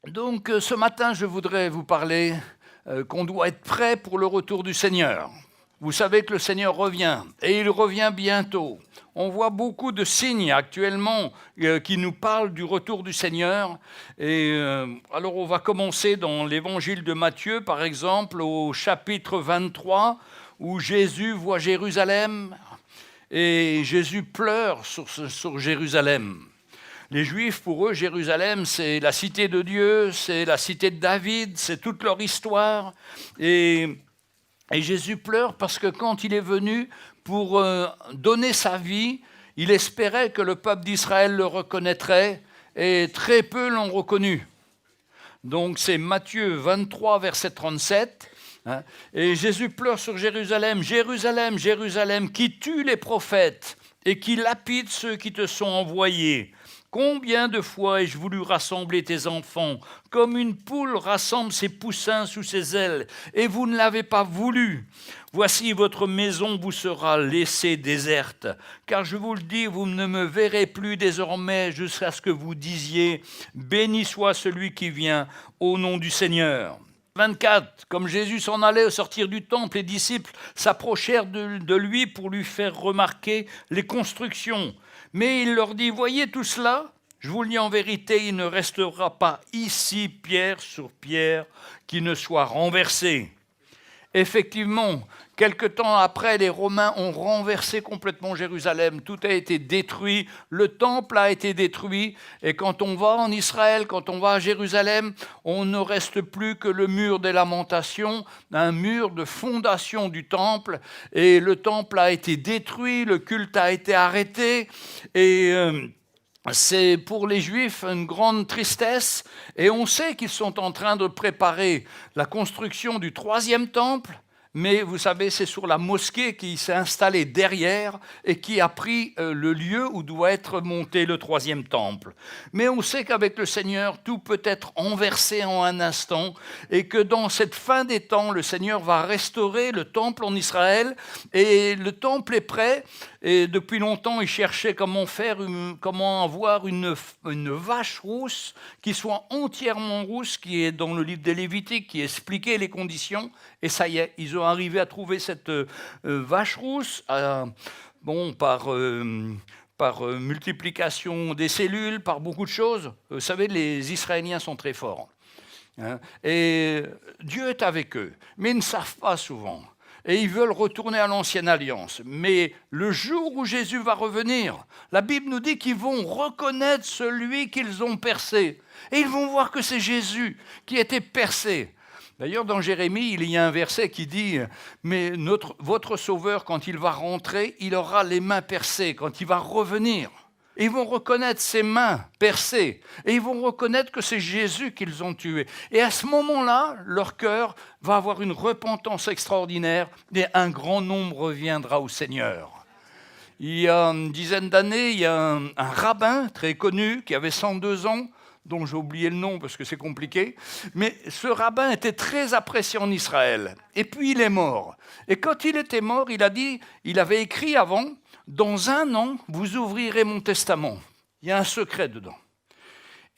Donc ce matin, je voudrais vous parler qu'on doit être prêt pour le retour du Seigneur. Vous savez que le Seigneur revient, et il revient bientôt. On voit beaucoup de signes actuellement qui nous parlent du retour du Seigneur. Et alors on va commencer dans l'évangile de Matthieu, par exemple, au chapitre 23, où Jésus voit Jérusalem, et Jésus pleure sur Jérusalem. Les Juifs, pour eux, Jérusalem, c'est la cité de Dieu, c'est la cité de David, c'est toute leur histoire. Et Jésus pleure parce que quand il est venu pour donner sa vie, il espérait que le peuple d'Israël le reconnaîtrait, et très peu l'ont reconnu. Donc c'est Matthieu 23, verset 37. Et Jésus pleure sur Jérusalem. « Jérusalem, Jérusalem, qui tue les prophètes et qui lapide ceux qui te sont envoyés. Combien de fois ai-je voulu rassembler tes enfants, comme une poule rassemble ses poussins sous ses ailes, et vous ne l'avez pas voulu. Voici votre maison vous sera laissée déserte, car je vous le dis, vous ne me verrez plus désormais jusqu'à ce que vous disiez, béni soit celui qui vient au nom du Seigneur. 24, comme Jésus s'en allait au sortir du temple, les disciples s'approchèrent de lui pour lui faire remarquer les constructions. Mais il leur dit, voyez tout cela ? Je vous le dis en vérité, il ne restera pas ici pierre sur pierre qui ne soit renversée. Effectivement, quelque temps après, les Romains ont renversé complètement Jérusalem. Tout a été détruit, le temple a été détruit. Et quand on va en Israël, quand on va à Jérusalem, on ne reste plus que le mur des lamentations, un mur de fondation du temple. Et le temple a été détruit, le culte a été arrêté. Et c'est pour les Juifs une grande tristesse. Et on sait qu'ils sont en train de préparer la construction du 3e temple. Mais vous savez, c'est sur la mosquée qui s'est installée derrière et qui a pris le lieu où doit être monté le 3e temple. Mais on sait qu'avec le Seigneur, tout peut être renversé en un instant et que dans cette fin des temps, le Seigneur va restaurer le temple en Israël et le temple est prêt. Et depuis longtemps, ils cherchaient comment avoir une vache rousse qui soit entièrement rousse, qui est dans le livre des Lévitiques, qui expliquait les conditions. Et ça y est, ils ont arrivé à trouver cette vache rousse, par multiplication des cellules, par beaucoup de choses. Vous savez, les Israéliens sont très forts. Et Dieu est avec eux, mais ils ne savent pas souvent. Et ils veulent retourner à l'ancienne alliance. Mais le jour où Jésus va revenir, la Bible nous dit qu'ils vont reconnaître celui qu'ils ont percé. Et ils vont voir que c'est Jésus qui était percé. D'ailleurs, dans Jérémie, il y a un verset qui dit « Mais votre Sauveur, quand il va rentrer, il aura les mains percées, quand il va revenir. » Et ils vont reconnaître ses mains percées. Et ils vont reconnaître que c'est Jésus qu'ils ont tué. Et à ce moment-là, leur cœur va avoir une repentance extraordinaire et un grand nombre reviendra au Seigneur. Il y a une dizaine d'années, il y a un rabbin très connu qui avait 102 ans, dont j'ai oublié le nom parce que c'est compliqué, mais ce rabbin était très apprécié en Israël. Et puis il est mort. Et quand il était mort, il a dit, il avait écrit avant, « Dans 1 an, vous ouvrirez mon testament. » Il y a un secret dedans.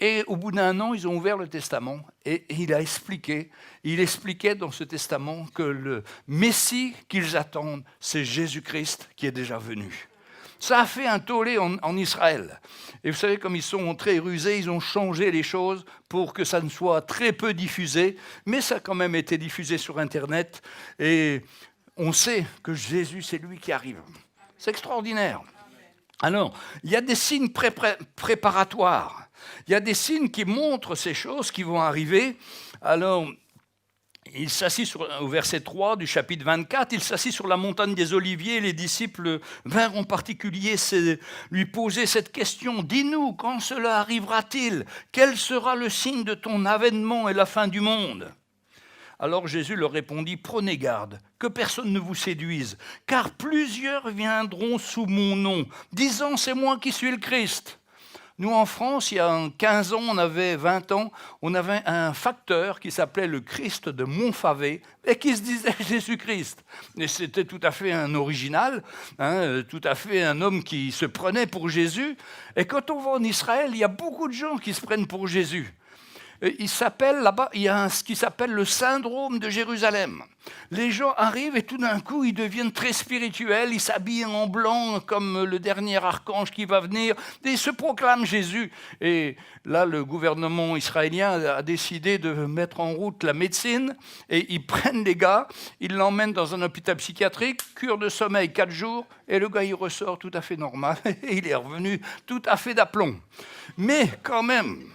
Et au bout d'1 an, ils ont ouvert le testament et il expliquait dans ce testament que le Messie qu'ils attendent, c'est Jésus-Christ qui est déjà venu. Ça a fait un tollé en Israël. Et vous savez, comme ils sont très rusés, ils ont changé les choses pour que ça ne soit très peu diffusé, mais ça a quand même été diffusé sur Internet. Et on sait que Jésus, c'est lui qui arrive. C'est extraordinaire. Alors, il y a des signes préparatoires. Il y a des signes qui montrent ces choses qui vont arriver. Alors, il s'assit au verset 3 du chapitre 24, il s'assit sur la montagne des Oliviers. Les disciples vinrent en particulier lui poser cette question. « Dis-nous, quand cela arrivera-t-il ? Quel sera le signe de ton avènement et la fin du monde ?» Alors Jésus leur répondit, « Prenez garde, que personne ne vous séduise, car plusieurs viendront sous mon nom, disant, c'est moi qui suis le Christ. » Nous, en France, il y a 15 ans, on avait 20 ans, on avait un facteur qui s'appelait le Christ de Montfavet et qui se disait Jésus-Christ. Et c'était tout à fait un original, tout à fait un homme qui se prenait pour Jésus. Et quand on va en Israël, il y a beaucoup de gens qui se prennent pour Jésus. Il s'appelle là-bas, il y a ce qui s'appelle le syndrome de Jérusalem. Les gens arrivent et tout d'un coup, ils deviennent très spirituels, ils s'habillent en blanc comme le dernier archange qui va venir, et ils se proclament Jésus. Et là, le gouvernement israélien a décidé de mettre en route la médecine, et ils prennent les gars, ils l'emmènent dans un hôpital psychiatrique, cure de sommeil 4 jours, et le gars, il ressort tout à fait normal, et il est revenu tout à fait d'aplomb. Mais quand même,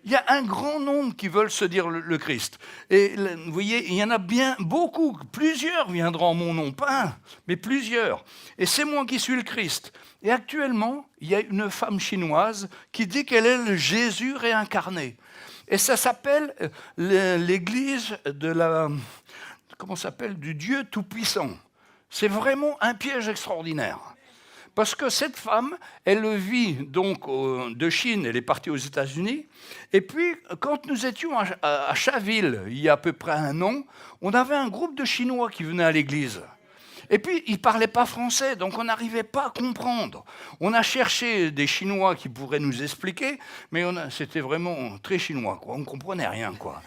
il y a un grand nombre qui veulent se dire le Christ. Et vous voyez, il y en a bien beaucoup, plusieurs viendront en mon nom, pas un, mais plusieurs. Et c'est moi qui suis le Christ. Et actuellement, il y a une femme chinoise qui dit qu'elle est le Jésus réincarné. Et ça s'appelle l'église de la... Comment ça s'appelle ? Du Dieu Tout-Puissant. C'est vraiment un piège extraordinaire. Parce que cette femme, elle vit donc de Chine, elle est partie aux États-Unis. Et puis, quand nous étions à Chaville, il y a à peu près un an, on avait un groupe de Chinois qui venaient à l'église. Et puis, ils ne parlaient pas français, donc on n'arrivait pas à comprendre. On a cherché des Chinois qui pourraient nous expliquer, mais c'était vraiment très chinois, quoi. On ne comprenait rien, quoi.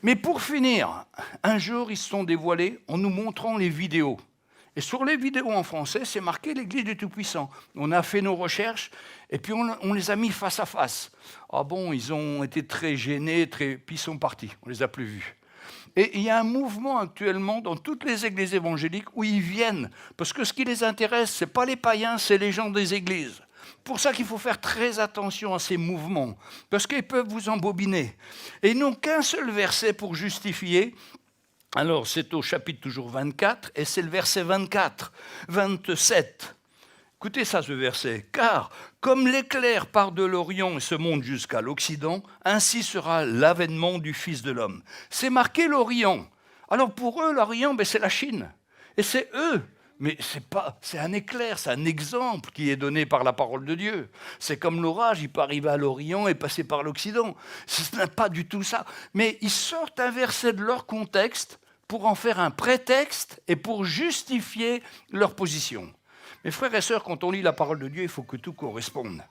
Mais pour finir, un jour, ils se sont dévoilés en nous montrant les vidéos. Et sur les vidéos en français, c'est marqué l'Église du Tout-Puissant. On a fait nos recherches et puis on les a mis face à face. Ah bon, ils ont été très gênés, puis ils sont partis, on ne les a plus vus. Et il y a un mouvement actuellement dans toutes les églises évangéliques où ils viennent, parce que ce qui les intéresse, ce n'est pas les païens, c'est les gens des églises. Pour ça qu'il faut faire très attention à ces mouvements, parce qu'ils peuvent vous embobiner. Et ils n'ont qu'un seul verset pour justifier. Alors, c'est au chapitre toujours 24, et c'est le verset 24, 27. Écoutez ça, ce verset. « Car, comme l'éclair part de l'Orient et se monte jusqu'à l'Occident, ainsi sera l'avènement du Fils de l'homme. » C'est marqué l'Orient. Alors, pour eux, l'Orient, c'est la Chine. Et c'est eux. Mais c'est un éclair, c'est un exemple qui est donné par la parole de Dieu. C'est comme l'orage, il peut arriver à l'Orient et passer par l'Occident. Ce n'est pas du tout ça. Mais ils sortent un verset de leur contexte pour en faire un prétexte et pour justifier leur position. Mes frères et sœurs, quand on lit la parole de Dieu, il faut que tout corresponde.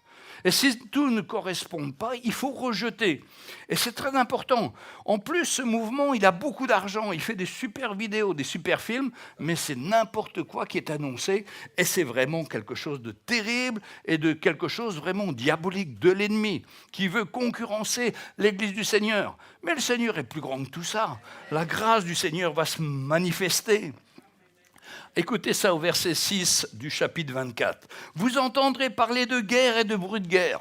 Et si tout ne correspond pas, il faut rejeter. Et c'est très important. En plus, ce mouvement, il a beaucoup d'argent. Il fait des super vidéos, des super films, mais c'est n'importe quoi qui est annoncé. Et c'est vraiment quelque chose de terrible et de quelque chose vraiment diabolique de l'ennemi qui veut concurrencer l'Église du Seigneur. Mais le Seigneur est plus grand que tout ça. La grâce du Seigneur va se manifester. Écoutez ça au verset 6 du chapitre 24. « Vous entendrez parler de guerre et de bruit de guerre. »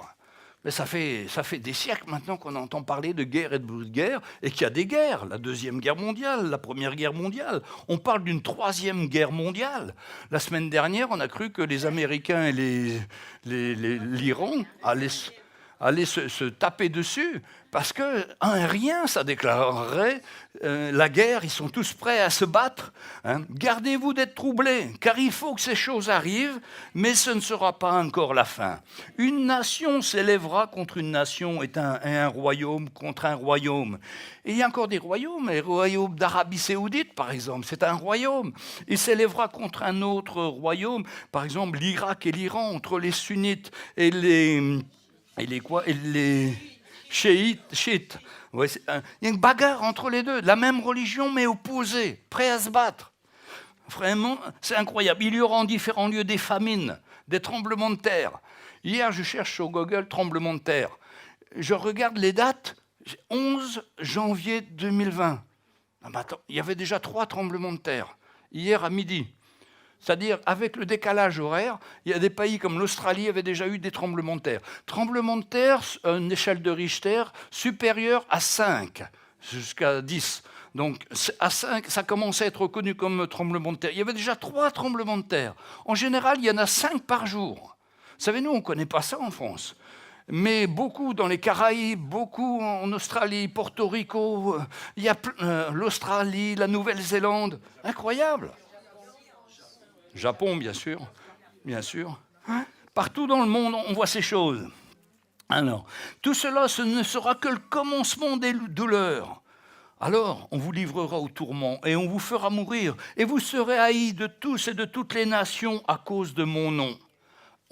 Mais ça fait des siècles maintenant qu'on entend parler de guerre et de bruit de guerre, et qu'il y a des guerres, la Deuxième Guerre mondiale, la Première Guerre mondiale. On parle d'une Troisième Guerre mondiale. La semaine dernière, on a cru que les Américains et l'Iran allaient se taper dessus, parce que rien, ça déclarerait la guerre, ils sont tous prêts à se battre. Gardez-vous d'être troublés, car il faut que ces choses arrivent, mais ce ne sera pas encore la fin. Une nation s'élèvera contre une nation et un royaume contre un royaume. Et il y a encore des royaumes, le royaume d'Arabie Saoudite, par exemple, c'est un royaume. Il s'élèvera contre un autre royaume, par exemple l'Irak et l'Iran, entre les sunnites et les chiites. Ouais, il y a une bagarre entre les deux, la même religion mais opposée, prêts à se battre. Vraiment, c'est incroyable. Il y aura en différents lieux des famines, des tremblements de terre. Hier, je cherche sur Google tremblements de terre. Je regarde les dates, 11 janvier 2020. Ah ben attends, il y avait déjà 3 tremblements de terre, hier à midi. C'est-à-dire, avec le décalage horaire, il y a des pays comme l'Australie avaient déjà eu des tremblements de terre. Tremblements de terre, à une échelle de Richter supérieure à 5, jusqu'à 10. Donc, à 5, ça commence à être reconnu comme tremblement de terre. Il y avait déjà 3 tremblements de terre. En général, il y en a 5 par jour. Vous savez, nous, on ne connaît pas ça en France. Mais beaucoup dans les Caraïbes, beaucoup en Australie, Porto Rico, il y a l'Australie, la Nouvelle-Zélande. Incroyable. Japon, bien sûr. Partout dans le monde, on voit ces choses. Alors, tout cela, ce ne sera que le commencement des douleurs. Alors, on vous livrera au tourment et on vous fera mourir, et vous serez haïs de tous et de toutes les nations à cause de mon nom.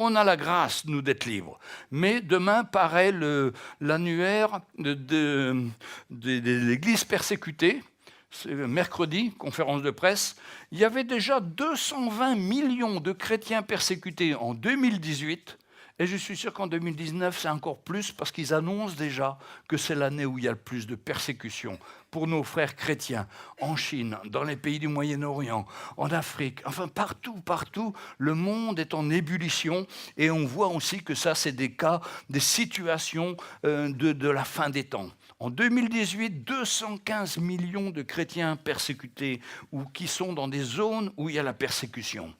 on a la grâce, nous, d'être libres. Mais demain paraît l'annuaire de l'Église persécutée. C'est mercredi, conférence de presse. Il y avait déjà 220 millions de chrétiens persécutés en 2018. Et je suis sûr qu'en 2019, c'est encore plus parce qu'ils annoncent déjà que c'est l'année où il y a le plus de persécutions pour nos frères chrétiens, en Chine, dans les pays du Moyen-Orient, en Afrique, enfin partout, le monde est en ébullition et on voit aussi que ça, c'est des cas, des situations de la fin des temps. En 2018, 215 millions de chrétiens persécutés ou qui sont dans des zones où il y a la persécution.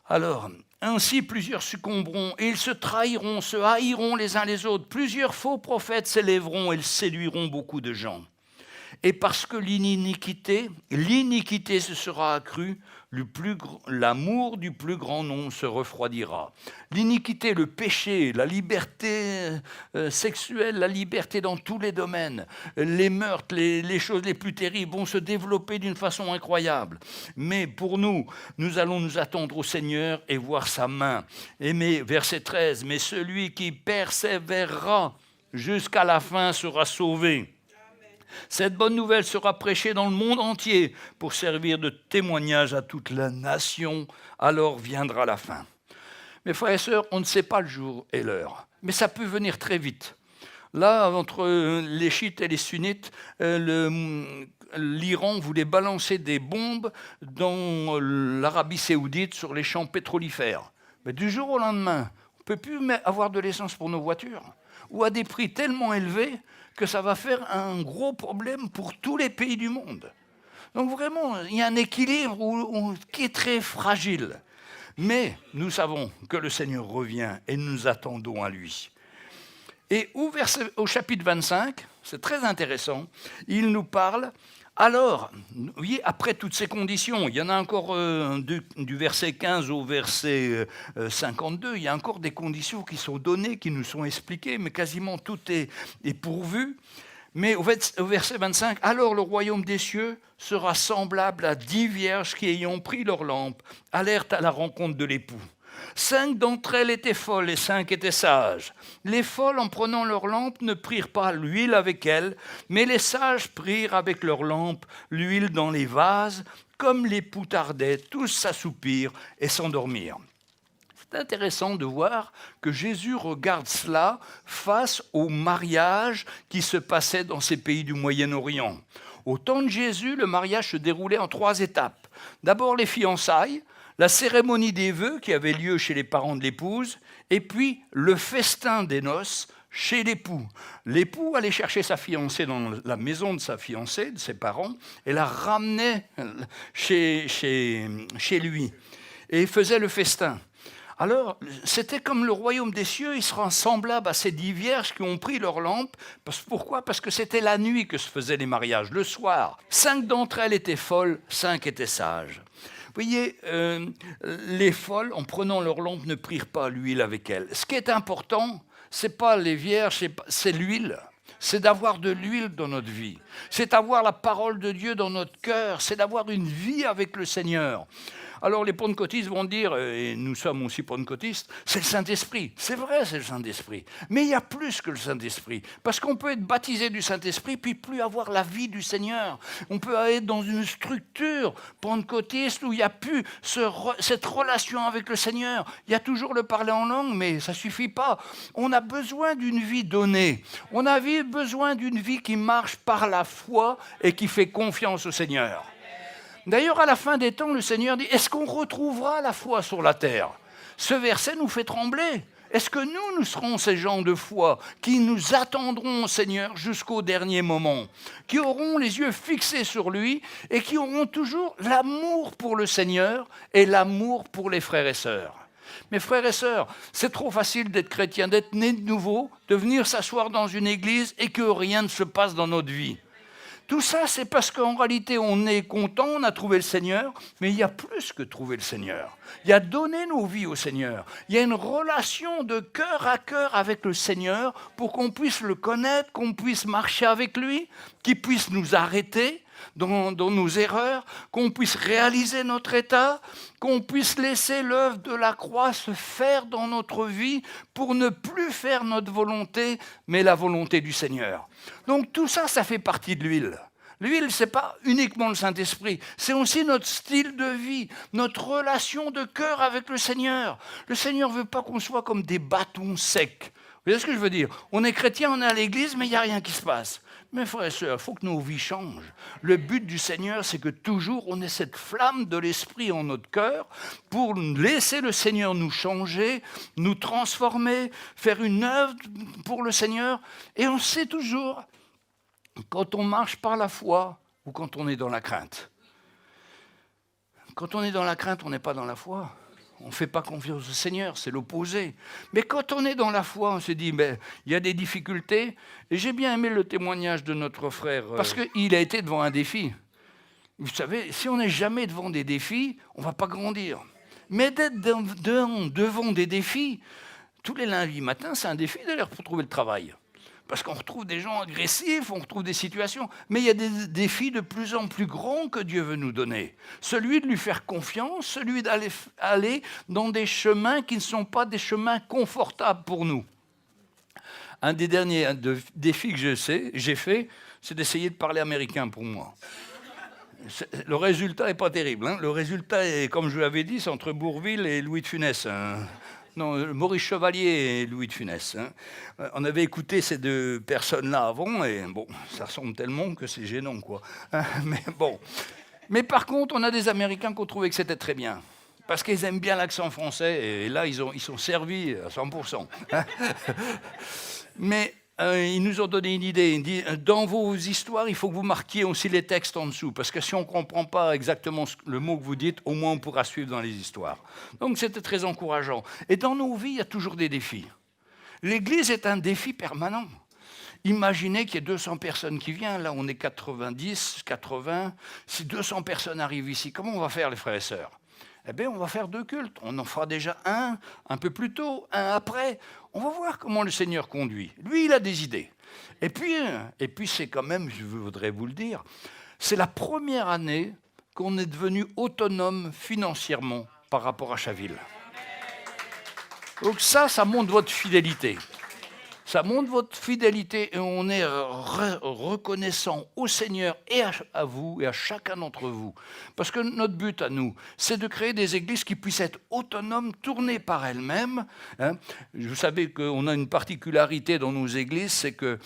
Alors, ainsi plusieurs succomberont et ils se trahiront, se haïront les uns les autres. Plusieurs faux prophètes s'élèveront et séduiront beaucoup de gens. Et parce que l'iniquité se sera accrue, l'amour du plus grand nombre se refroidira. L'iniquité, le péché, la liberté sexuelle, la liberté dans tous les domaines, les meurtres, les choses les plus terribles vont se développer d'une façon incroyable. Mais pour nous allons nous attendre au Seigneur et voir sa main. Et verset 13, « Mais celui qui persévérera jusqu'à la fin sera sauvé. » Cette bonne nouvelle sera prêchée dans le monde entier pour servir de témoignage à toute la nation. Alors viendra la fin. Mes frères et sœurs, on ne sait pas le jour et l'heure, mais ça peut venir très vite. Là, entre les chiites et les sunnites, l'Iran voulait balancer des bombes dans l'Arabie saoudite sur les champs pétrolifères. Mais du jour au lendemain, on ne peut plus avoir de l'essence pour nos voitures, ou à des prix tellement élevés que ça va faire un gros problème pour tous les pays du monde. Donc vraiment, il y a un équilibre qui est très fragile. Mais nous savons que le Seigneur revient et nous attendons à lui. Et au chapitre 25, c'est très intéressant, il nous parle. Alors, oui, après toutes ces conditions, il y en a encore du verset 15 au verset 52, il y a encore des conditions qui sont données, qui nous sont expliquées, mais quasiment tout est pourvu. Mais au verset 25, « Alors le royaume des cieux sera semblable à 10 vierges qui, ayant pris leur lampe, allèrent à la rencontre de l'époux. 5 d'entre elles étaient folles et 5 étaient sages. Les folles, en prenant leur lampe, ne prirent pas l'huile avec elles, mais les sages prirent avec leur lampe l'huile dans les vases. Comme l'époux tardait, tous s'assoupirent et s'endormirent. » C'est intéressant de voir que Jésus regarde cela face au mariage qui se passait dans ces pays du Moyen-Orient. Au temps de Jésus, le mariage se déroulait en 3 étapes. D'abord les fiançailles, la cérémonie des vœux qui avait lieu chez les parents de l'épouse, et puis le festin des noces chez l'époux. L'époux allait chercher sa fiancée dans la maison de sa fiancée, de ses parents, et la ramenait chez lui, et faisait le festin. Alors, c'était comme le royaume des cieux, il sera semblable à ces 10 vierges qui ont pris leur lampe. Pourquoi ? Parce que c'était la nuit que se faisaient les mariages, le soir. 5 d'entre elles étaient folles, 5 étaient sages. Vous voyez, les folles, en prenant leur lampe, ne prirent pas l'huile avec elles. Ce qui est important, ce n'est pas les vierges, c'est l'huile. C'est d'avoir de l'huile dans notre vie. C'est d'avoir la parole de Dieu dans notre cœur. C'est d'avoir une vie avec le Seigneur. Alors les pentecôtistes vont dire, et nous sommes aussi pentecôtistes, c'est le Saint-Esprit. C'est vrai, c'est le Saint-Esprit. Mais il y a plus que le Saint-Esprit. Parce qu'on peut être baptisé du Saint-Esprit, puis plus avoir la vie du Seigneur. On peut être dans une structure pentecôtiste où il n'y a plus cette relation avec le Seigneur. Il y a toujours le parler en langue, mais ça ne suffit pas. On a besoin d'une vie donnée. On a besoin d'une vie qui marche par la foi et qui fait confiance au Seigneur. D'ailleurs, à la fin des temps, le Seigneur dit « Est-ce qu'on retrouvera la foi sur la terre ?» Ce verset nous fait trembler. Est-ce que nous serons ces gens de foi qui nous attendront au Seigneur jusqu'au dernier moment, qui auront les yeux fixés sur lui et qui auront toujours l'amour pour le Seigneur et l'amour pour les frères et sœurs? Mes frères et sœurs, c'est trop facile d'être chrétien, d'être né de nouveau, de venir s'asseoir dans une église et que rien ne se passe dans notre vie. Tout ça, c'est parce qu'en réalité, on est content, on a trouvé le Seigneur, mais il y a plus que trouver le Seigneur. Il y a donner nos vies au Seigneur. Il y a une relation de cœur à cœur avec le Seigneur pour qu'on puisse le connaître, qu'on puisse marcher avec lui, qu'il puisse nous arrêter, dans nos erreurs, qu'on puisse réaliser notre état, qu'on puisse laisser l'œuvre de la croix se faire dans notre vie pour ne plus faire notre volonté, mais la volonté du Seigneur. Donc tout ça, ça fait partie de l'huile. L'huile, ce n'est pas uniquement le Saint-Esprit, c'est aussi notre style de vie, notre relation de cœur avec le Seigneur. Le Seigneur ne veut pas qu'on soit comme des bâtons secs. Vous voyez ce que je veux dire? On est chrétien, on est à l'église, mais il n'y a rien qui se passe. Mais frères et sœurs, il faut que nos vies changent. Le but du Seigneur, c'est que toujours on ait cette flamme de l'Esprit en notre cœur pour laisser le Seigneur nous changer, nous transformer, faire une œuvre pour le Seigneur. Et on sait toujours quand on marche par la foi ou quand on est dans la crainte. Quand on est dans la crainte, on n'est pas dans la foi. On ne fait pas confiance au Seigneur, c'est l'opposé. Mais quand on est dans la foi, on se dit, il y a des difficultés. Et j'ai bien aimé le témoignage de notre frère, parce qu'il a été devant un défi. Vous savez, si on n'est jamais devant des défis, on ne va pas grandir. Mais d'être devant des défis, tous les lundis matins, c'est un défi d'ailleurs pour trouver le travail. Parce qu'on retrouve des gens agressifs, on retrouve des situations. Mais il y a des défis de plus en plus grands que Dieu veut nous donner. Celui de lui faire confiance, celui d'aller dans des chemins qui ne sont pas des chemins confortables pour nous. Un des derniers défis que j'ai fait, c'est d'essayer de parler américain pour moi. Le résultat n'est pas terrible. Hein. Le résultat, est, comme je l'avais dit, c'est entre Bourvil et Louis de Funès. Non, Maurice Chevalier et Louis de Funès. Hein. On avait écouté ces deux personnes-là avant, et bon, ça ressemble tellement que c'est gênant, quoi. Mais bon. Mais par contre, on a des Américains qui ont trouvé que c'était très bien. Parce qu'ils aiment bien l'accent français, et là, ils sont servis à 100%. Mais ils nous ont donné une idée. Ils disent, dans vos histoires, il faut que vous marquiez aussi les textes en dessous. Parce que si on ne comprend pas exactement le mot que vous dites, au moins on pourra suivre dans les histoires. Donc c'était très encourageant. Et dans nos vies, il y a toujours des défis. L'Église est un défi permanent. Imaginez qu'il y ait 200 personnes qui viennent. Là, on est 90, 80. Si 200 personnes arrivent ici, comment on va faire, les frères et sœurs? Eh bien, on va faire 2 cultes. On en fera déjà un peu plus tôt, un après. On va voir comment le Seigneur conduit. Lui, il a des idées. Et puis c'est quand même, je voudrais vous le dire, c'est la première année qu'on est devenu autonome financièrement par rapport à Chaville. Donc ça montre votre fidélité. Ça montre votre fidélité et on est reconnaissant au Seigneur et à vous et à chacun d'entre vous. Parce que notre but à nous, c'est de créer des églises qui puissent être autonomes, tournées par elles-mêmes. Hein. Vous savez qu'on a une particularité dans nos églises, c'est que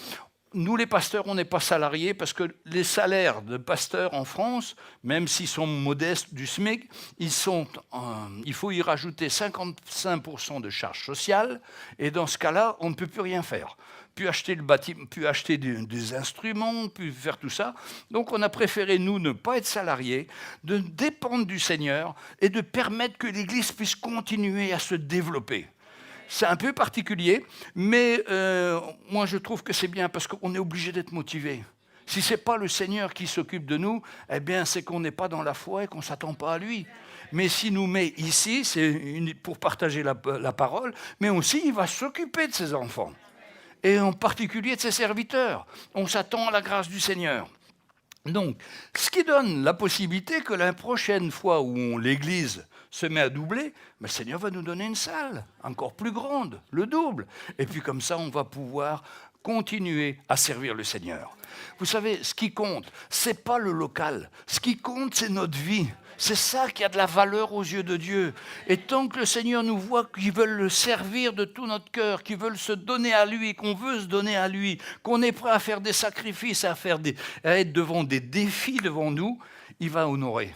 nous, les pasteurs, on n'est pas salariés parce que les salaires de pasteurs en France, même s'ils sont modestes du SMIC, il faut y rajouter 55% de charges sociales et dans ce cas-là, on ne peut plus rien faire. Plus acheter le bâtiment, plus acheter des instruments, plus faire tout ça. Donc on a préféré, nous, ne pas être salariés, de dépendre du Seigneur et de permettre que l'Église puisse continuer à se développer. C'est un peu particulier, mais moi je trouve que c'est bien parce qu'on est obligé d'être motivé. Si ce n'est pas le Seigneur qui s'occupe de nous, eh bien c'est qu'on n'est pas dans la foi et qu'on ne s'attend pas à lui. Mais s'il nous met ici, c'est pour partager la parole, mais aussi il va s'occuper de ses enfants. Et en particulier de ses serviteurs. On s'attend à la grâce du Seigneur. Donc, ce qui donne la possibilité que la prochaine fois où l'Église se met à doubler, mais le Seigneur va nous donner une salle encore plus grande, le double. Et puis comme ça, on va pouvoir continuer à servir le Seigneur. Vous savez, ce qui compte, ce n'est pas le local. Ce qui compte, c'est notre vie. C'est ça qui a de la valeur aux yeux de Dieu. Et tant que le Seigneur nous voit qu'il veut le servir de tout notre cœur, qu'il veut se donner à lui, qu'on veut se donner à lui, qu'on est prêt à faire des sacrifices, à être devant des défis devant nous, il va honorer.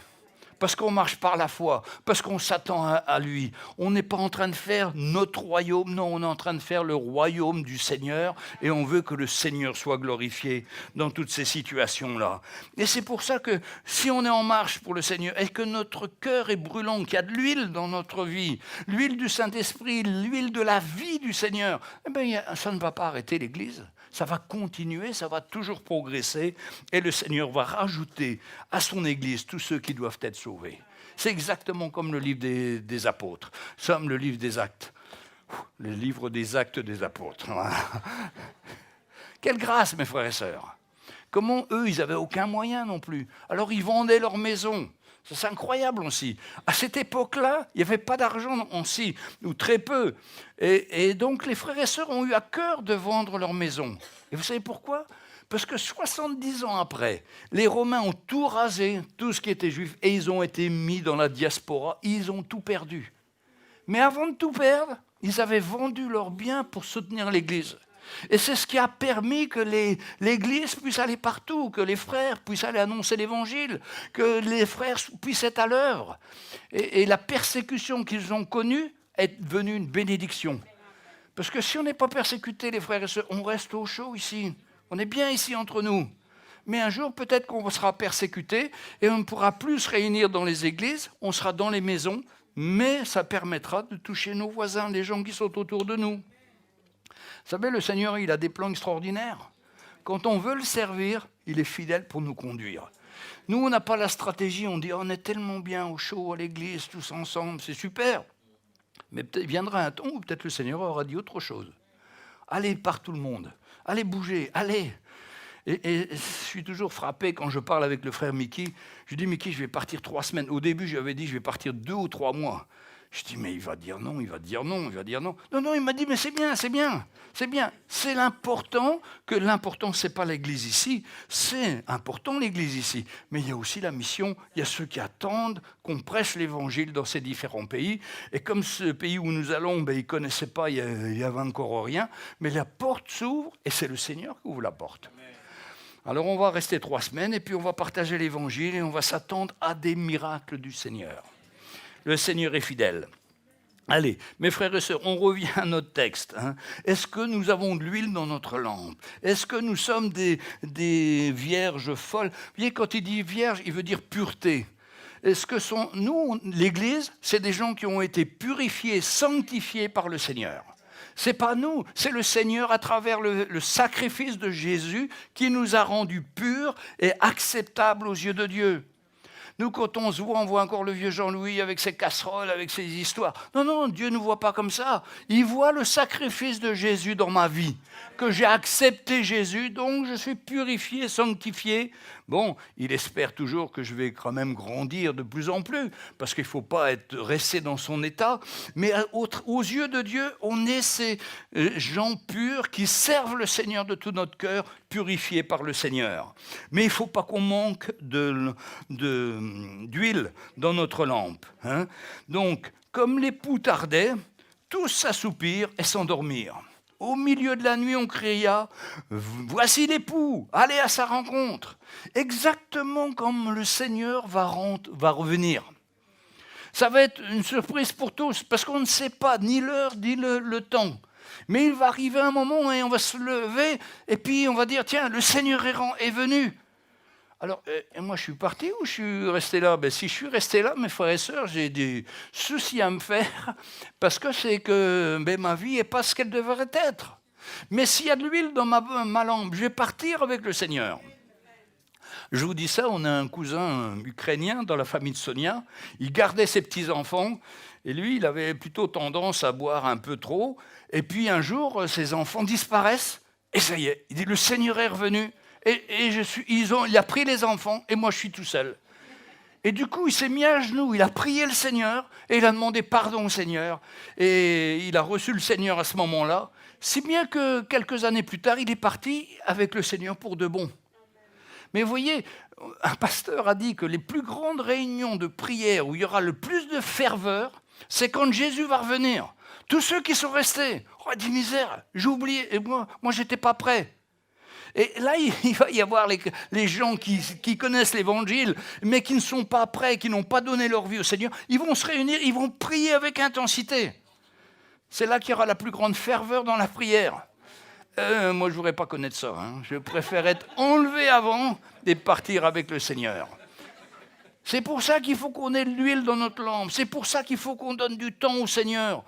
Parce qu'on marche par la foi, parce qu'on s'attend à lui. On n'est pas en train de faire notre royaume, non, on est en train de faire le royaume du Seigneur et on veut que le Seigneur soit glorifié dans toutes ces situations-là. Et c'est pour ça que si on est en marche pour le Seigneur et que notre cœur est brûlant, qu'il y a de l'huile dans notre vie, l'huile du Saint-Esprit, l'huile de la vie du Seigneur, eh bien, ça ne va pas arrêter l'Église. Ça va continuer, ça va toujours progresser et le Seigneur va rajouter à son Église tous ceux qui doivent être sauvés. C'est exactement comme le livre des apôtres. Nous sommes le livre des actes. Le livre des actes des apôtres. Quelle grâce, mes frères et sœurs. Comment eux, ils n'avaient aucun moyen non plus. Alors ils vendaient leur maison. Ça, c'est incroyable aussi. À cette époque-là, il n'y avait pas d'argent aussi, ou très peu. Et donc les frères et sœurs ont eu à cœur de vendre leur maison. Et vous savez pourquoi ? Parce que 70 ans après, les Romains ont tout rasé, tout ce qui était juif, et ils ont été mis dans la diaspora, ils ont tout perdu. Mais avant de tout perdre, ils avaient vendu leurs biens pour soutenir l'Église. Et c'est ce qui a permis que l'Église puisse aller partout, que les frères puissent aller annoncer l'Évangile, que les frères puissent être à l'œuvre. Et la persécution qu'ils ont connue est devenue une bénédiction. Parce que si on n'est pas persécuté, les frères et sœurs, on reste au chaud ici. On est bien ici entre nous. Mais un jour, peut-être qu'on sera persécuté et on ne pourra plus se réunir dans les églises, on sera dans les maisons, mais ça permettra de toucher nos voisins, les gens qui sont autour de nous. Vous savez, le Seigneur, il a des plans extraordinaires. Quand on veut le servir, il est fidèle pour nous conduire. Nous, on n'a pas la stratégie, on dit on est tellement bien au chaud à l'église, tous ensemble, c'est super. Mais peut-être viendra un temps où peut-être le Seigneur aura dit autre chose. Allez par tout le monde, allez bouger, allez. Et je suis toujours frappé quand je parle avec le frère Mickey. Je dis, Mickey, je vais partir 3 semaines. Au début, je lui avais dit, je vais partir 2 ou 3 mois. Je dis, mais il va dire non, il va dire non, il va dire non. Non, il m'a dit, mais c'est bien, c'est bien, c'est bien. C'est l'important, que l'important, c'est pas l'église ici. C'est important, l'église ici. Mais il y a aussi la mission, il y a ceux qui attendent qu'on prêche l'évangile dans ces différents pays. Et comme ce pays où nous allons, ils ne connaissaient pas, il y avait encore rien. Mais la porte s'ouvre et c'est le Seigneur qui ouvre la porte. Alors on va rester 3 semaines et puis on va partager l'évangile et on va s'attendre à des miracles du Seigneur. Le Seigneur est fidèle. Allez, mes frères et sœurs, on revient à notre texte. Est-ce que nous avons de l'huile dans notre lampe ? Est-ce que nous sommes des vierges folles ? Vous voyez, quand il dit vierge, il veut dire pureté. Est-ce que nous, l'Église, c'est des gens qui ont été purifiés, sanctifiés par le Seigneur ? C'est pas nous, c'est le Seigneur à travers le sacrifice de Jésus qui nous a rendus purs et acceptables aux yeux de Dieu. Nous, quand on se voit, on voit encore le vieux Jean-Louis avec ses casseroles, avec ses histoires. Non, Dieu ne nous voit pas comme ça. Il voit le sacrifice de Jésus dans ma vie, que j'ai accepté Jésus, donc je suis purifié, sanctifié. Bon, il espère toujours que je vais quand même grandir de plus en plus, parce qu'il ne faut pas rester dans son état. Mais aux yeux de Dieu, on est ces gens purs qui servent le Seigneur de tout notre cœur, purifiés par le Seigneur. Mais il ne faut pas qu'on manque d'huile dans notre lampe. Donc, comme l'époux tardait, tous s'assoupirent et s'endormirent. Au milieu de la nuit, on cria « Voici l'époux, allez à sa rencontre !» Exactement comme le Seigneur va revenir. Ça va être une surprise pour tous, parce qu'on ne sait pas ni l'heure, ni le temps. Mais il va arriver un moment et on va se lever, et puis on va dire « Tiens, le Seigneur est venu !» Alors, moi, je suis parti ou je suis resté là ? Si je suis resté là, mes frères et sœurs, j'ai des soucis à me faire parce que c'est que ma vie n'est pas ce qu'elle devrait être. Mais s'il y a de l'huile dans ma lampe, je vais partir avec le Seigneur. Je vous dis ça, on a un cousin ukrainien dans la famille de Sonia. Il gardait ses petits-enfants et lui, il avait plutôt tendance à boire un peu trop. Et puis un jour, ses enfants disparaissent et ça y est, il dit « Le Seigneur est revenu ». Il a pris les enfants et moi je suis tout seul. Et du coup, il s'est mis à genoux, il a prié le Seigneur et il a demandé pardon au Seigneur. Et il a reçu le Seigneur à ce moment-là, si bien que quelques années plus tard, il est parti avec le Seigneur pour de bon. Mais vous voyez, un pasteur a dit que les plus grandes réunions de prière où il y aura le plus de ferveur, c'est quand Jésus va revenir. Tous ceux qui sont restés, « Oh, dis misère, j'ai oublié, et moi j'étais pas prêt ». Et là, il va y avoir les gens qui connaissent l'Évangile, mais qui ne sont pas prêts, qui n'ont pas donné leur vie au Seigneur. Ils vont se réunir, ils vont prier avec intensité. C'est là qu'il y aura la plus grande ferveur dans la prière. Moi, je ne voudrais pas connaître ça. Je préfère être enlevé avant et partir avec le Seigneur. C'est pour ça qu'il faut qu'on ait de l'huile dans notre lampe. C'est pour ça qu'il faut qu'on donne du temps au Seigneur.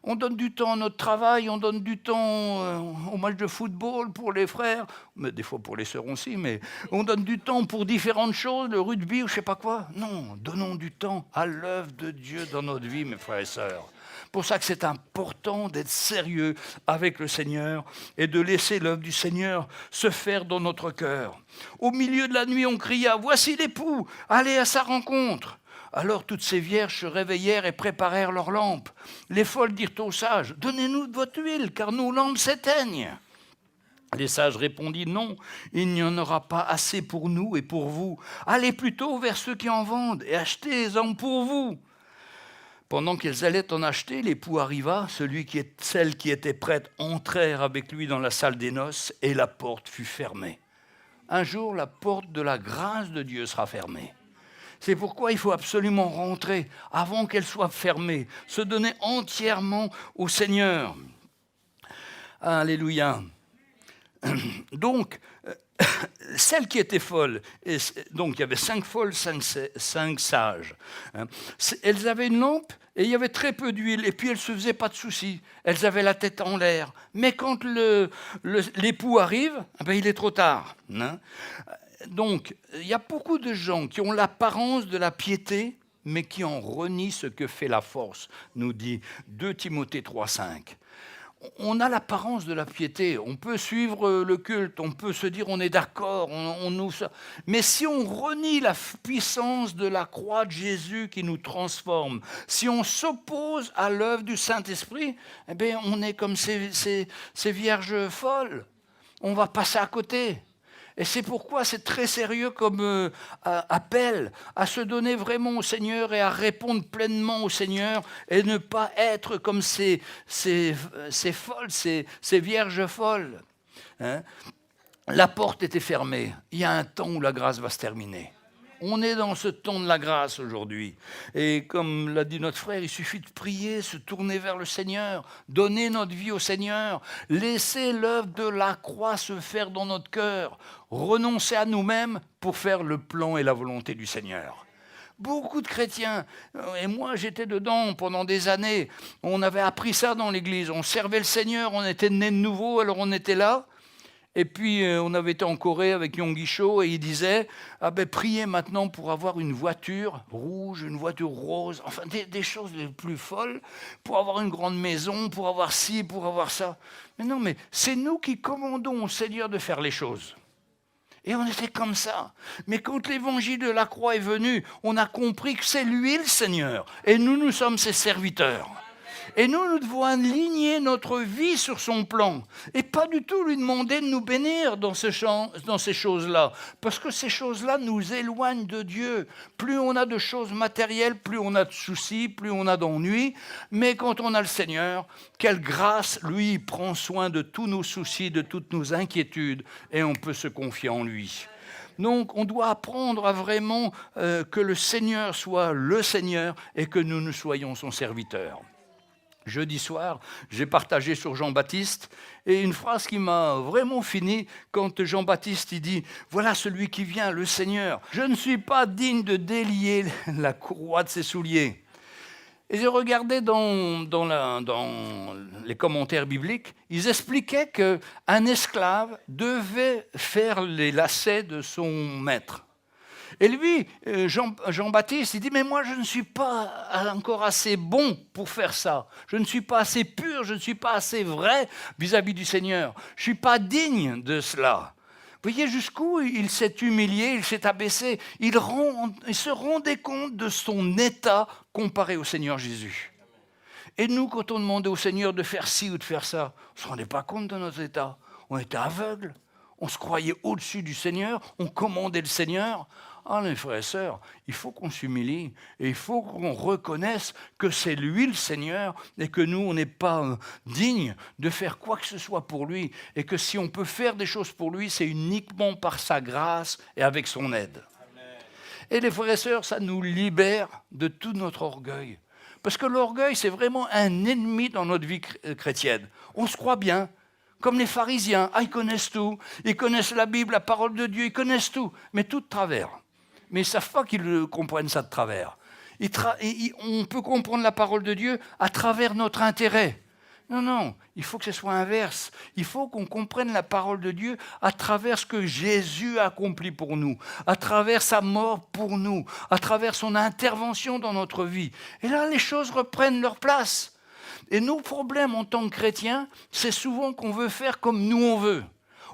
On donne du temps à notre travail, on donne du temps au match de football pour les frères, mais des fois pour les sœurs aussi, mais on donne du temps pour différentes choses, le rugby ou je ne sais pas quoi. Non, donnons du temps à l'œuvre de Dieu dans notre vie, mes frères et sœurs. pour ça que c'est important d'être sérieux avec le Seigneur et de laisser l'œuvre du Seigneur se faire dans notre cœur. Au milieu de la nuit, on cria « Voici l'époux, allez à sa rencontre !» Alors toutes ces vierges se réveillèrent et préparèrent leurs lampes. Les folles dirent aux sages « Donnez-nous de votre huile, car nos lampes s'éteignent. » Les sages répondirent « Non, il n'y en aura pas assez pour nous et pour vous. Allez plutôt vers ceux qui en vendent et achetez-en pour vous. » Pendant qu'elles allaient en acheter, l'époux arriva, celles qui étaient prêtes entrèrent avec lui dans la salle des noces et la porte fut fermée. Un jour, la porte de la grâce de Dieu sera fermée. C'est pourquoi il faut absolument rentrer avant qu'elle soit fermée, se donner entièrement au Seigneur. Alléluia. Donc, celles qui étaient folles, donc il y avait 5 folles, 5 sages, elles avaient une lampe et il y avait très peu d'huile et puis elles ne se faisaient pas de soucis, elles avaient la tête en l'air. Mais quand l'époux arrive, il est trop tard. Donc, il y a beaucoup de gens qui ont l'apparence de la piété, mais qui en renient ce que fait la force, nous dit 2 Timothée 3,5. On a l'apparence de la piété, on peut suivre le culte, on peut se dire on est d'accord, mais si on renie la puissance de la croix de Jésus qui nous transforme, si on s'oppose à l'œuvre du Saint-Esprit, on est comme ces vierges folles, on va passer à côté. Et c'est pourquoi c'est très sérieux comme appel à se donner vraiment au Seigneur et à répondre pleinement au Seigneur et ne pas être comme ces folles, ces vierges folles. La porte était fermée. Il y a un temps où la grâce va se terminer. On est dans ce temps de la grâce aujourd'hui. Et comme l'a dit notre frère, il suffit de prier, se tourner vers le Seigneur, donner notre vie au Seigneur, laisser l'œuvre de la croix se faire dans notre cœur, renoncer à nous-mêmes pour faire le plan et la volonté du Seigneur. Beaucoup de chrétiens, et moi j'étais dedans pendant des années, on avait appris ça dans l'église, on servait le Seigneur, on était nés de nouveau, alors on était là. Et puis, on avait été en Corée avec Yonggi Cho et il disait priez maintenant pour avoir une voiture rouge, une voiture rose, enfin des choses les plus folles, pour avoir une grande maison, pour avoir ci, pour avoir ça. Mais non, mais c'est nous qui commandons au Seigneur de faire les choses. Et on était comme ça. Mais quand l'évangile de la croix est venu, on a compris que c'est lui le Seigneur. Et nous sommes ses serviteurs. Et nous devons aligner notre vie sur son plan. Et pas du tout lui demander de nous bénir dans ces choses-là. Parce que ces choses-là nous éloignent de Dieu. Plus on a de choses matérielles, plus on a de soucis, plus on a d'ennuis. Mais quand on a le Seigneur, quelle grâce, lui, prend soin de tous nos soucis, de toutes nos inquiétudes. Et on peut se confier en lui. Donc, on doit apprendre à vraiment que le Seigneur soit le Seigneur et que nous soyons son serviteur. Jeudi soir, j'ai partagé sur Jean-Baptiste et une phrase qui m'a vraiment fini quand Jean-Baptiste il dit « Voilà celui qui vient, le Seigneur. Je ne suis pas digne de délier la courroie de ses souliers. » Et j'ai regardé dans les commentaires bibliques, ils expliquaient qu'un esclave devait faire les lacets de son maître. Et lui, Jean-Baptiste, il dit « Mais moi, je ne suis pas encore assez bon pour faire ça. Je ne suis pas assez pur, je ne suis pas assez vrai vis-à-vis du Seigneur. Je ne suis pas digne de cela. » Vous voyez jusqu'où il s'est humilié, il s'est abaissé. Il se rendait compte de son état comparé au Seigneur Jésus. Et nous, quand on demandait au Seigneur de faire ci ou de faire ça, on ne se rendait pas compte de notre état. On était aveugles. On se croyait au-dessus du Seigneur. On commandait le Seigneur. Ah, les frères et sœurs, il faut qu'on s'humilie et il faut qu'on reconnaisse que c'est lui le Seigneur et que nous, on n'est pas dignes de faire quoi que ce soit pour lui et que si on peut faire des choses pour lui, c'est uniquement par sa grâce et avec son aide. Amen. Et les frères et sœurs, ça nous libère de tout notre orgueil. Parce que l'orgueil, c'est vraiment un ennemi dans notre vie chrétienne. On se croit bien. Comme les pharisiens, ils connaissent tout, ils connaissent la Bible, la parole de Dieu, ils connaissent tout, mais tout de travers. Mais ils ne savent pas qu'ils comprennent ça de travers. On peut comprendre la parole de Dieu à travers notre intérêt. Non, il faut que ce soit inverse. Il faut qu'on comprenne la parole de Dieu à travers ce que Jésus a accompli pour nous, à travers sa mort pour nous, à travers son intervention dans notre vie. Et là, les choses reprennent leur place. Et nos problèmes en tant que chrétiens, c'est souvent qu'on veut faire comme nous on veut.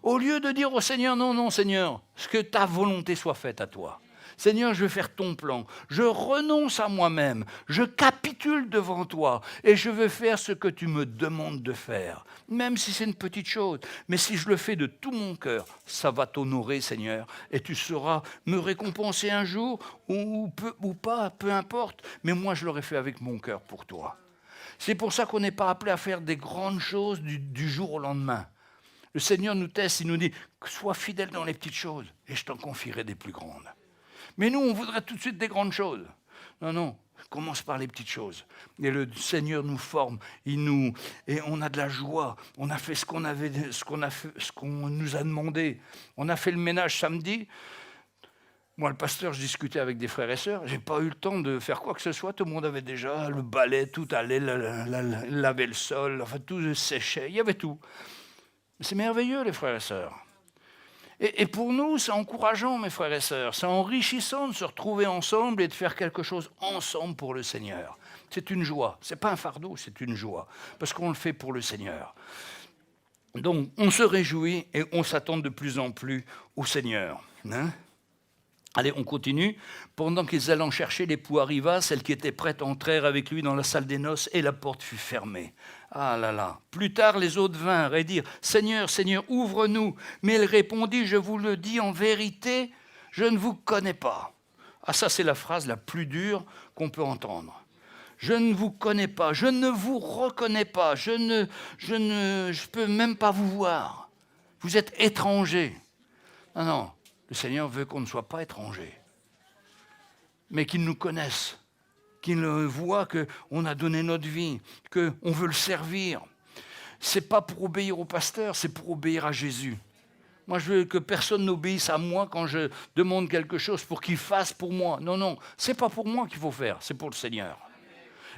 Au lieu de dire au Seigneur, non, non, Seigneur, que ta volonté soit faite à toi. Seigneur, je veux faire ton plan. Je renonce à moi-même. Je capitule devant toi et je veux faire ce que tu me demandes de faire. Même si c'est une petite chose. Mais si je le fais de tout mon cœur, ça va t'honorer, Seigneur. Et tu sauras me récompenser un jour ou pas, peu importe. Mais moi, je l'aurais fait avec mon cœur pour toi. C'est pour ça qu'on n'est pas appelé à faire des grandes choses du jour au lendemain. Le Seigneur nous teste, il nous dit, sois fidèle dans les petites choses et je t'en confierai des plus grandes. Mais nous, on voudrait tout de suite des grandes choses. Non, non, commence par les petites choses. Et le Seigneur nous forme, et on a de la joie. On a fait ce qu'on nous a demandé. On a fait le ménage samedi. Moi, le pasteur, je discutais avec des frères et sœurs. Je n'ai pas eu le temps de faire quoi que ce soit. Tout le monde avait déjà le balai, tout allait, laver le sol, enfin tout séchait. Il y avait tout. C'est merveilleux, les frères et sœurs. Et pour nous, c'est encourageant, mes frères et sœurs. C'est enrichissant de se retrouver ensemble et de faire quelque chose ensemble pour le Seigneur. C'est une joie. Ce n'est pas un fardeau, c'est une joie. Parce qu'on le fait pour le Seigneur. Donc, on se réjouit et on s'attend de plus en plus au Seigneur. Allez, on continue. Pendant qu'ils allaient en chercher, l'époux arriva, celles qui étaient prêtes entrèrent avec lui dans la salle des noces et la porte fut fermée. Ah là là. Plus tard, les autres vinrent et dirent « Seigneur, Seigneur, ouvre-nous » Mais il répondit « Je vous le dis en vérité, je ne vous connais pas. » Ah, ça, c'est la phrase la plus dure qu'on peut entendre. Je ne vous connais pas, je ne vous reconnais pas, je ne peux même pas vous voir. Vous êtes étrangers. Non, non. Le Seigneur veut qu'on ne soit pas étrangers, mais qu'il nous connaisse, qu'il voit qu'on a donné notre vie, qu'on veut le servir. Ce n'est pas pour obéir au pasteur, c'est pour obéir à Jésus. Moi, je veux que personne n'obéisse à moi quand je demande quelque chose pour qu'il fasse pour moi. Non, non, ce n'est pas pour moi qu'il faut faire, c'est pour le Seigneur.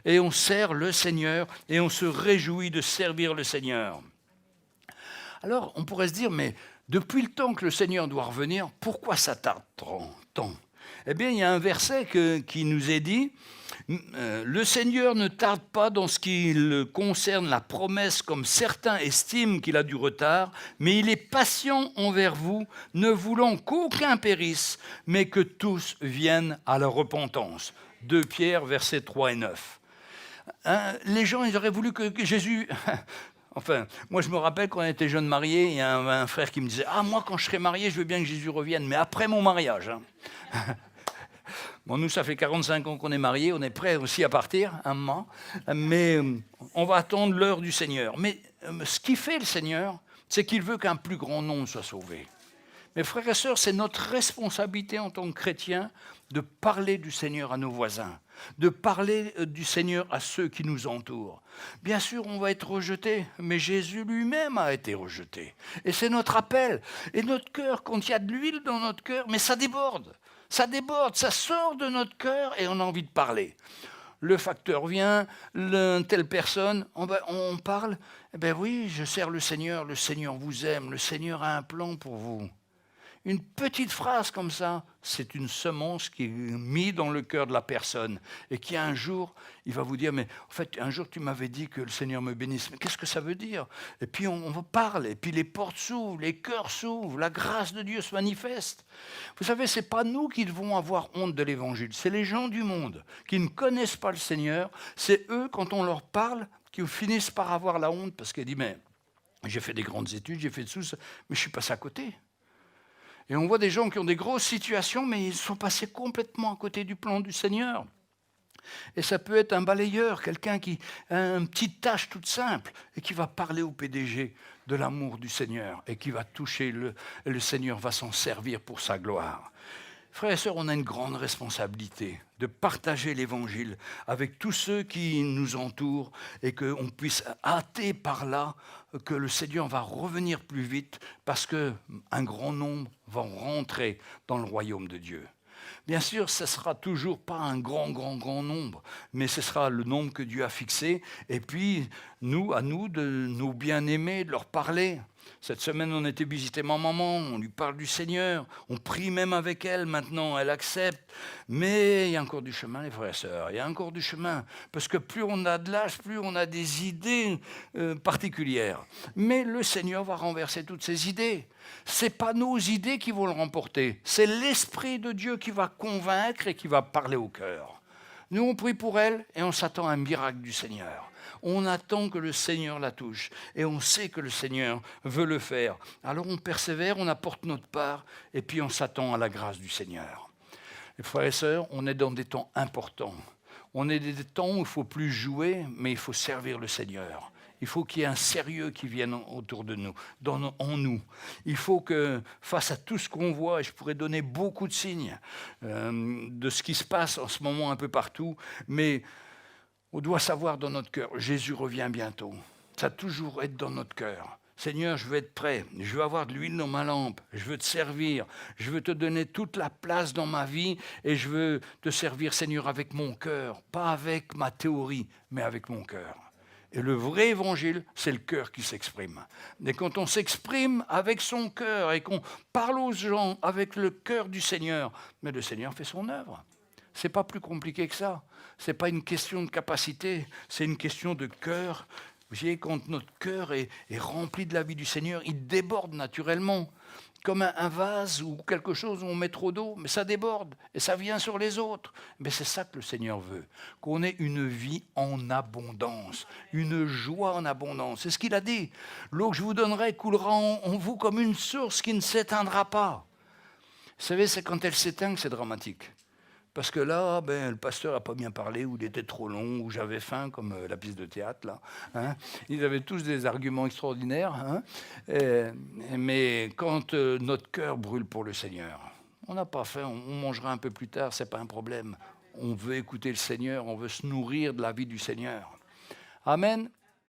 Et on sert le Seigneur et on se réjouit de servir le Seigneur. Alors, on pourrait se dire, mais depuis le temps que le Seigneur doit revenir, pourquoi ça tarde tant ? Eh bien, il y a un verset qui nous est dit, « Le Seigneur ne tarde pas dans ce qui concerne la promesse, comme certains estiment qu'il a du retard, mais il est patient envers vous, ne voulant qu'aucun périsse, mais que tous viennent à la repentance. » 2 Pierre, versets 3 et 9. Les gens, ils auraient voulu que Jésus... Enfin, moi je me rappelle quand on était jeunes mariés, il y a un frère qui me disait « Ah, moi quand je serai marié, je veux bien que Jésus revienne, mais après mon mariage. » Bon, nous, ça fait 45 ans qu'on est mariés, on est prêts aussi à partir, un moment, mais on va attendre l'heure du Seigneur. Mais ce qu'il fait le Seigneur, c'est qu'il veut qu'un plus grand nombre soit sauvé. Mes frères et sœurs, c'est notre responsabilité en tant que chrétiens de parler du Seigneur à nos voisins, de parler du Seigneur à ceux qui nous entourent. Bien sûr, on va être rejeté, mais Jésus lui-même a été rejeté. Et c'est notre appel. Et notre cœur, quand il y a de l'huile dans notre cœur, mais ça déborde, ça sort de notre cœur et on a envie de parler. Le facteur vient, telle personne, on parle. Eh bien oui, je sers le Seigneur vous aime, le Seigneur a un plan pour vous. Une petite phrase comme ça, c'est une semence qui est mise dans le cœur de la personne et qui un jour, il va vous dire, mais en fait, un jour tu m'avais dit que le Seigneur me bénisse. Mais qu'est-ce que ça veut dire ? Et puis on parle, et puis les portes s'ouvrent, les cœurs s'ouvrent, la grâce de Dieu se manifeste. Vous savez, ce n'est pas nous qui devons avoir honte de l'Évangile, c'est les gens du monde qui ne connaissent pas le Seigneur. C'est eux, quand on leur parle, qui finissent par avoir la honte parce qu'ils disent, mais j'ai fait des grandes études, j'ai fait tout ça, mais je suis passé à côté. Et on voit des gens qui ont des grosses situations, mais ils sont passés complètement à côté du plan du Seigneur. Et ça peut être un balayeur, quelqu'un qui a une petite tâche toute simple et qui va parler au PDG de l'amour du Seigneur et qui va toucher le Seigneur va s'en servir pour sa gloire. Frères et sœurs, on a une grande responsabilité de partager l'Évangile avec tous ceux qui nous entourent et qu'on puisse hâter par là que le Seigneur va revenir plus vite parce qu'un grand nombre vont rentrer dans le royaume de Dieu. Bien sûr, ce ne sera toujours pas un grand nombre, mais ce sera le nombre que Dieu a fixé. Et puis, à nous, de nos bien-aimés, de leur parler. Cette semaine, on était visiter ma maman, on lui parle du Seigneur, on prie même avec elle maintenant, elle accepte. Mais il y a encore du chemin, les frères et sœurs, il y a encore du chemin. Parce que plus on a de l'âge, plus on a des idées particulières. Mais le Seigneur va renverser toutes ces idées. Ce n'est pas nos idées qui vont le remporter, c'est l'Esprit de Dieu qui va convaincre et qui va parler au cœur. Nous, on prie pour elle et on s'attend à un miracle du Seigneur. On attend que le Seigneur la touche et on sait que le Seigneur veut le faire. Alors on persévère, on apporte notre part et puis on s'attend à la grâce du Seigneur. Les frères et sœurs, on est dans des temps importants. On est dans des temps où il ne faut plus jouer, mais il faut servir le Seigneur. Il faut qu'il y ait un sérieux qui vienne autour de nous, en nous. Il faut que, face à tout ce qu'on voit, et je pourrais donner beaucoup de signes de ce qui se passe en ce moment un peu partout, mais on doit savoir dans notre cœur, Jésus revient bientôt. Ça doit toujours être dans notre cœur. Seigneur, je veux être prêt, je veux avoir de l'huile dans ma lampe, je veux te servir, je veux te donner toute la place dans ma vie et je veux te servir, Seigneur, avec mon cœur, pas avec ma théorie, mais avec mon cœur. Et le vrai évangile, c'est le cœur qui s'exprime. Et quand on s'exprime avec son cœur et qu'on parle aux gens avec le cœur du Seigneur, mais le Seigneur fait son œuvre. Ce n'est pas plus compliqué que ça. Ce n'est pas une question de capacité, c'est une question de cœur. Vous voyez, quand notre cœur est rempli de la vie du Seigneur, il déborde naturellement. Comme un vase ou quelque chose où on met trop d'eau, mais ça déborde et ça vient sur les autres. Mais c'est ça que le Seigneur veut, qu'on ait une vie en abondance, une joie en abondance. C'est ce qu'il a dit. L'eau que je vous donnerai coulera en vous comme une source qui ne s'éteindra pas. Vous savez, c'est quand elle s'éteint que c'est dramatique. Parce que là, le pasteur n'a pas bien parlé, ou il était trop long, ou j'avais faim, comme la pièce de théâtre, là. Hein. Ils avaient tous des arguments extraordinaires. Hein. Mais quand notre cœur brûle pour le Seigneur, on n'a pas faim, on mangera un peu plus tard, ce n'est pas un problème. On veut écouter le Seigneur, on veut se nourrir de la vie du Seigneur. Amen.